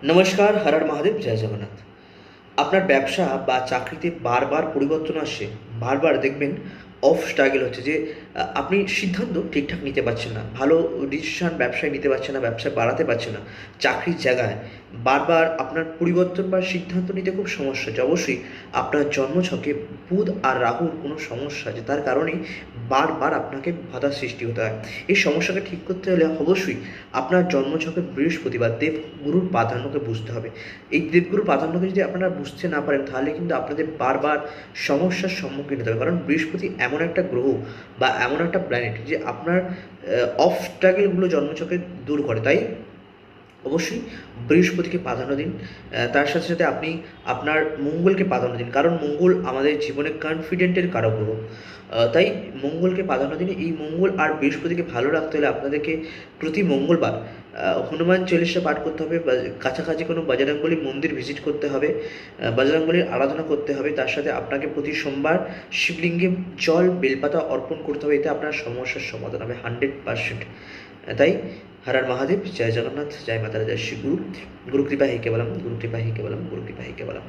নমস্কার, হর হর মহাদেব, জয় জগন্নাথ। আপনার ব্যবসা বা চাকরিতে বারবার পরিবর্তন আসছে। বারবার দেখবেন অফ স্ট্রাগল হচ্ছে যে আপনি সিদ্ধান্ত ঠিকঠাক নিতে পারছেন না। ভালো ডিসিশন ব্যবসায় নিতে পারছেন না, ব্যবসায় বাড়াতে পারছেন না। চাকরির জায়গায় বারবার আপনার পরিবর্তন বা সিদ্ধান্ত নিতে খুব সমস্যা হচ্ছে। অবশ্যই আপনার জন্মছকে বুধ আর রাহুর কোনো সমস্যা আছে, তার কারণেই বারবার আপনাকে বাধার সৃষ্টি হতে হয়। এই সমস্যাকে ঠিক করতে হলে অবশ্যই আপনার জন্মছকে বৃহস্পতিবার দেবগুরুর প্রাধান্যকে বুঝতে হবে। এই দেবগুরুর প্রাধান্যকে যদি আপনারা বুঝতে না পারেন, তাহলে কিন্তু আপনাদের বারবার সমস্যার সম্মুখীন হতে হবে। কারণ বৃহস্পতি এমন একটা গ্রহ বা এমন একটা প্ল্যানেট যে আপনার অবস্ট্রাগলগুলো জন্মছকে দূর করে। তাই অবশ্যই বৃহস্পতিকে প্রাধান্য দিন। তার সাথে সাথে আপনি আপনার মঙ্গলকে প্রাধান্য দিন, কারণ মঙ্গল আমাদের জীবনে কনফিডেন্টের কারক গ্রহ। তাই মঙ্গলকে প্রাধান্য দিন। এই মঙ্গল আর বৃহস্পতিকে ভালো রাখতে হলে আপনাদেরকে প্রতি মঙ্গলবার হনুমান চল্লিশা পাঠ করতে হবে, বা কাছাকাছি কোনো বজরংবলী মন্দির ভিজিট করতে হবে, বজরংবলীর আরাধনা করতে হবে। তার সাথে আপনাকে প্রতি সোমবার শিবলিঙ্গে জল বেলপাতা অর্পণ করতে হবে। এতে আপনার সমস্যার সমাধান হবে 100%। তাই हर हर महादेव, जय जगन्नाथ, जय माता दी, जय श्री गुरु। गुरु कृपा ही केवलम, गुरु कृपा ही केवलम, गुरु कृपा ही केवलम।